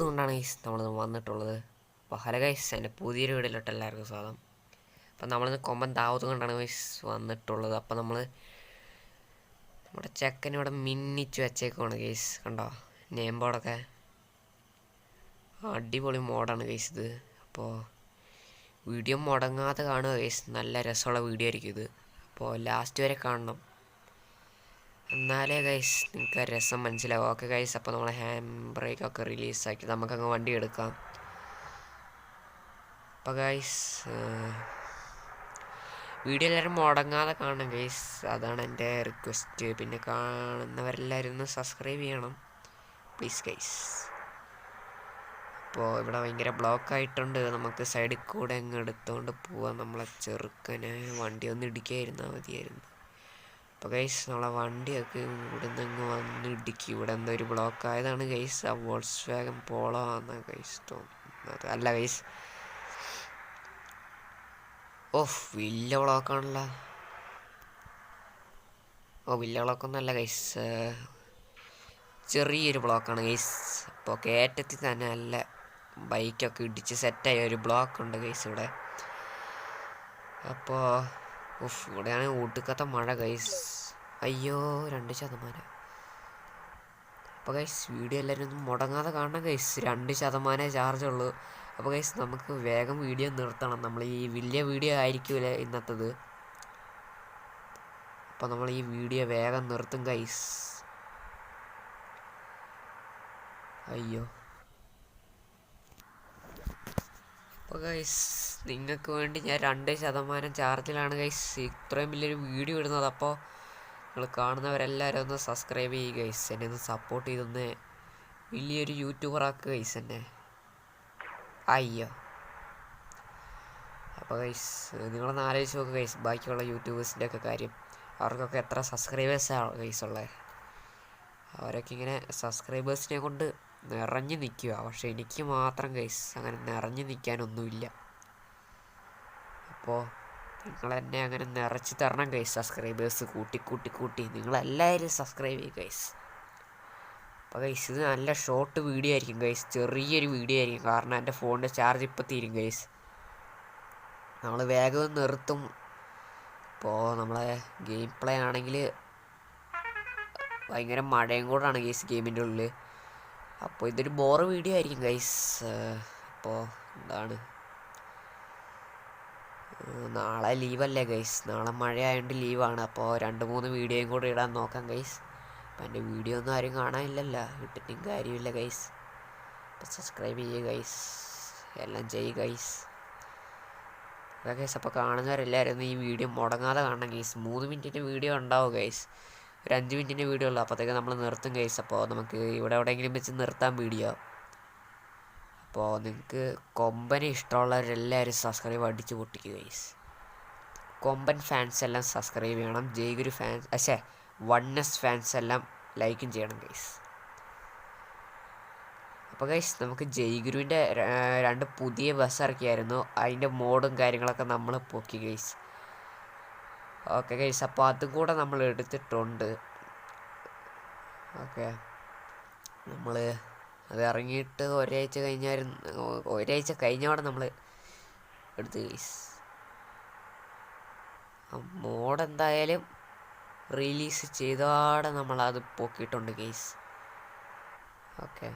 ദാവൂദ് കൊണ്ടാണ് ഗൈസ് നമ്മൾ വന്നിട്ടുള്ളത്. അപ്പോൾ ഹലോ ഗൈസ്, എൻ്റെ പുതിയൊരു വീഡിയോയിലോട്ട് എല്ലാവർക്കും സ്വാഗതം. അപ്പം നമ്മളിന്ന് കൊമ്പൻ ദാവൂദ് കൊണ്ടാണ് ഗൈസ് വന്നിട്ടുള്ളത്. അപ്പോൾ നമ്മുടെ ചെക്കനിവിടെ മിന്നിച്ച് വെച്ചേക്കുവാണ് ഗൈസ്. കണ്ടോ നെയിം ബോർഡൊക്കെ, അടിപൊളി മോഡാണ് ഗൈസ് ഇത്. അപ്പോൾ വീഡിയോ മുടങ്ങാതെ കാണുക ഗൈസ്, നല്ല രസമുള്ള വീഡിയോ ആയിരിക്കും ഇത്. അപ്പോൾ ലാസ്റ്റ് വരെ കാണണം, എന്നാലേ ഗൈസ് നിങ്ങൾക്ക് രസം മനസ്സിലാവും. ഓക്കെ ഗൈസ്, അപ്പോൾ നമ്മൾ ഹാൻഡ് ബ്രേക്കൊക്കെ റിലീസാക്കി നമുക്കങ്ങ് വണ്ടി എടുക്കാം. അപ്പോൾ ഗൈസ് വീഡിയോ എല്ലാവരും മുടങ്ങാതെ കാണണം ഗൈസ്, അതാണ് എൻ്റെ റിക്വസ്റ്റ്. പിന്നെ കാണുന്നവരെല്ലാവരും ഒന്ന് സബ്സ്ക്രൈബ് ചെയ്യണം പ്ലീസ് ഗൈസ്. അപ്പോൾ ഇവിടെ ഭയങ്കര ബ്ലോക്ക് ആയിട്ടുണ്ട്, നമുക്ക് സൈഡിൽ കൂടെ അങ്ങ് എടുത്തുകൊണ്ട് പോവാം. നമ്മളെ ചെറുക്കനെ വണ്ടി ഒന്ന് ഇടിക്കാതിരുന്നാൽ മതിയായിരുന്നു. അപ്പോൾ ഗൈസ് നമ്മളെ വണ്ടിയൊക്കെ ഇവിടെ നിന്ന് അങ്ങ് വന്ന് ഇടുക്കി. ഇവിടെ എന്തോ ഒരു ബ്ലോക്ക് ആയതാണ് ഗൈസ്. ആ വോൾസ്വാഗൻ പോളോ ആണ് ഗൈസ് തോന്നുന്നത്, അല്ല ഗൈസ്. ഓഹ് വലിയ ബ്ലോക്കാണല്ലോ. വലിയ ബ്ലോക്കൊന്നുമല്ല ഗൈസ്, ചെറിയൊരു ബ്ലോക്കാണ് ഗൈസ്. അപ്പോൾ കയറ്റത്തിൽ തന്നെ നല്ല ബൈക്കൊക്കെ ഇടിച്ച് സെറ്റായ ഒരു ബ്ലോക്കുണ്ട് ഗൈസ് ഇവിടെ. അപ്പോൾ ഇവിടെയാണ് ഒടുക്കത്തെ മഴ ഗൈസ്. അയ്യോ 2%. അപ്പോൾ ഗൈസ് വീഡിയോ എല്ലാവരും ഒന്നും മുടങ്ങാതെ കാണണം ഗൈസ്. 2% ചാർജ് ഉള്ളൂ. അപ്പോൾ ഗൈസ് നമുക്ക് വേഗം വീഡിയോ നിർത്തണം. നമ്മൾ ഈ വലിയ വീഡിയോ ആയിരിക്കില്ല ഇന്നത്തേത്. അപ്പോൾ നമ്മൾ ഈ വീഡിയോ വേഗം നിർത്തും ഗൈസ്. അയ്യോ. അപ്പോൾ ഗൈസ് നിങ്ങൾക്ക് വേണ്ടി ഞാൻ 2% ചാർജിലാണ് ഗൈസ് ഇത്രയും വലിയൊരു വീഡിയോ ഇടുന്നത്. അപ്പോൾ നിങ്ങൾ കാണുന്നവരെല്ലാവരും ഒന്ന് സബ്സ്ക്രൈബ് ചെയ്യുക ഗൈസ്, എന്നെ ഒന്ന് സപ്പോർട്ട് ചെയ്തൊന്ന് വലിയൊരു യൂട്യൂബർ ആക്കുക ഗൈസ് എന്നെ. അയ്യോ. അപ്പോൾ ഗൈസ് നിങ്ങളൊന്ന് ആലോചിച്ച് നോക്കുക ഗൈസ്, ബാക്കിയുള്ള യൂട്യൂബേഴ്സിൻ്റെ ഒക്കെ കാര്യം. അവർക്കൊക്കെ എത്ര സബ്സ്ക്രൈബേഴ്സാണ് ഗൈസ് ഉള്ളത്. അവരൊക്കെ ഇങ്ങനെ സബ്സ്ക്രൈബേഴ്സിനെ കൊണ്ട് നിറഞ്ഞു നിൽക്കുക. പക്ഷെ എനിക്ക് മാത്രം ഗൈസ് അങ്ങനെ നിറഞ്ഞു നിൽക്കാനൊന്നുമില്ല. അപ്പോൾ നിങ്ങളെന്നെ അങ്ങനെ നിറച്ച് തരണം ഗൈസ്. സബ്സ്ക്രൈബേഴ്സ് കൂട്ടി നിങ്ങളെല്ലാവരും സബ്സ്ക്രൈബ് ചെയ്യുക ഗൈസ്. അപ്പോൾ ഗൈസ് ഇത് നല്ല ഷോർട്ട് വീഡിയോ ആയിരിക്കും ഗൈസ്, ചെറിയൊരു വീഡിയോ ആയിരിക്കും. കാരണം എൻ്റെ ഫോണിൻ്റെ ചാർജ് ഇപ്പോൾ തീരും ഗൈസ്. നമ്മൾ വേഗം നിർത്തും. ഇപ്പോൾ നമ്മളെ ഗെയിം പ്ലേ ആണെങ്കിൽ ഭയങ്കര മഴയും കൂടാണ് ഗൈസ് ഗെയിമിൻ്റെ ഉള്ളിൽ. അപ്പോൾ ഇതൊരു ബോർ വീഡിയോ ആയിരിക്കും ഗൈസ്. അപ്പോൾ എന്താണ്, നാളെ ലീവല്ലേ ഗൈസ്, നാളെ മഴ ആയതുകൊണ്ട് ലീവാണ്. അപ്പോൾ 2-3 വീഡിയോയും കൂടെ ഇടാൻ നോക്കാം ഗൈസ്. അപ്പം എൻ്റെ വീഡിയോ ഒന്നും ആരും കാണാനില്ലല്ലോ, ഇട്ടിട്ടും കാര്യമില്ല ഗൈസ്. അപ്പോൾ സബ്സ്ക്രൈബ് ചെയ്യുക ഗൈസ്, എല്ലാം ചെയ്യുക ഗൈസ്. ഓക്കെ ഗൈസ്, അപ്പോൾ കാണുന്നവരെല്ലാവരും ഈ വീഡിയോ മുടങ്ങാതെ കാണണം ഗൈസ്. 3 മിനിറ്റിൻ്റെ വീഡിയോ ഉണ്ടാവും ഗൈസ്, ഒരു 5 മിനിറ്റിൻ്റെ വീഡിയോ ഉള്ളൂ. അപ്പോഴത്തേക്ക് നമ്മൾ നിർത്തും ഗൈസ്. അപ്പോൾ നമുക്ക് ഇവിടെ എവിടെയെങ്കിലും വെച്ച് നിർത്താൻ വീഡിയോ. അപ്പോൾ നിങ്ങൾക്ക് കൊമ്പനെ ഇഷ്ടമുള്ളവരെല്ലാവരും സബ്സ്ക്രൈബ് അടിച്ച് പൊട്ടിക്കുക ഗൈസ്. കൊമ്പൻ ഫാൻസ് എല്ലാം സബ്സ്ക്രൈബ് ചെയ്യണം. ജയ്ഗുരു ഫാൻസ് 1S ഫാൻസ് എല്ലാം ലൈക്കും ചെയ്യണം ഗൈസ്. അപ്പോൾ ഗൈസ് നമുക്ക് ജയ്ഗുരുവിൻ്റെ 2 പുതിയ ബസ് ഇറക്കിയായിരുന്നു, അതിൻ്റെ മോഡും കാര്യങ്ങളൊക്കെ നമ്മൾ പൊക്കി ഗൈസ്. ഓക്കെ ഗൈസ്, അപ്പോൾ അതും കൂടെ നമ്മൾ എടുത്തിട്ടുണ്ട്. ഓക്കെ, നമ്മൾ അത് ഇറങ്ങിയിട്ട് ഒരാഴ്ച കഴിഞ്ഞോടെ നമ്മൾ എടുത്ത് ഗൈസ്. മോഡ് എന്തായാലും റിലീസ് ചെയ്തോടെ നമ്മളത് പൊക്കിയിട്ടുണ്ട് ഗൈസ്. ഓക്കെ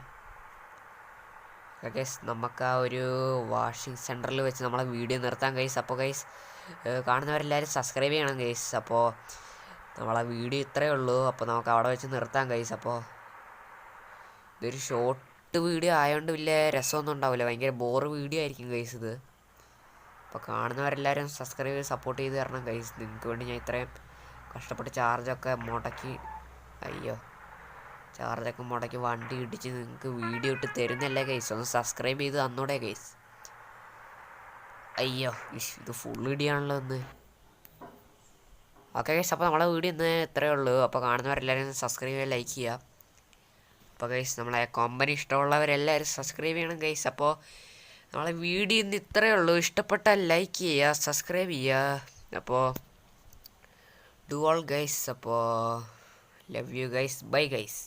ഗൈസ്, നമുക്ക് ആ ഒരു വാഷിംഗ് സെൻറ്ററിൽ വെച്ച് നമ്മളെ വീഡിയോ നിർത്താൻ ഗൈസ്. അപ്പോൾ ഗൈസ് കാണുന്നവരെല്ലാവരും സബ്സ്ക്രൈബ് ചെയ്യണം ഗൈസ്. അപ്പോൾ നമ്മളെ വീഡിയോ ഇത്രയേ ഉള്ളൂ. അപ്പോൾ നമുക്ക് അവിടെ വെച്ച് നിർത്താം ഗൈസ്. അപ്പോൾ ഇതൊരു ഷോർട്ട് വീഡിയോ ആയതുകൊണ്ട് വലിയ രസമൊന്നും ഉണ്ടാവില്ല, ഭയങ്കര ബോർ വീഡിയോ ആയിരിക്കും ഗൈസ് ഇത്. അപ്പോൾ കാണുന്നവരെല്ലാവരും സബ്സ്ക്രൈബ് ചെയ്ത് സപ്പോർട്ട് ചെയ്ത് തരണം ഗൈസ്. നിങ്ങൾക്ക് വേണ്ടി ഞാൻ ഇത്രയും കഷ്ടപ്പെട്ട് ചാർജൊക്കെ മുടക്കി, ചാർജൊക്കെ മുടക്കി വണ്ടി ഇടിച്ച് നിങ്ങൾക്ക് വീഡിയോ ഇട്ട് തരുന്നല്ലേ ഗൈസ്. ഒന്ന് സബ്സ്ക്രൈബ് ചെയ്ത് തന്നൂടെ ഗൈസ്. ഇത് ഫുൾ വീഡിയോ ആണല്ലോ ഇന്ന്. ഓക്കെ ഗൈസ്, അപ്പോൾ നമ്മളെ വീഡിയോ ഇന്ന് ഇത്രയേ ഉള്ളൂ. അപ്പോൾ കാണുന്നവരെല്ലാവരും സബ്സ്ക്രൈബ് ചെയ്യുക, ലൈക്ക് ചെയ്യുക. അപ്പോൾ ഗൈസ് നമ്മളെ കമ്പനി ഇഷ്ടമുള്ളവരെല്ലാവരും സബ്സ്ക്രൈബ് ചെയ്യണം ഗൈസ്. അപ്പോൾ നമ്മളെ വീഡിയോ ഇന്ന് ഇത്രയേ ഉള്ളൂ. ഇഷ്ടപ്പെട്ടാൽ ലൈക്ക് ചെയ്യുക, സബ്സ്ക്രൈബ് ചെയ്യുക. അപ്പോൾ ഡു ഓൾ ഗൈസ്. അപ്പോൾ love you guys, bye guys.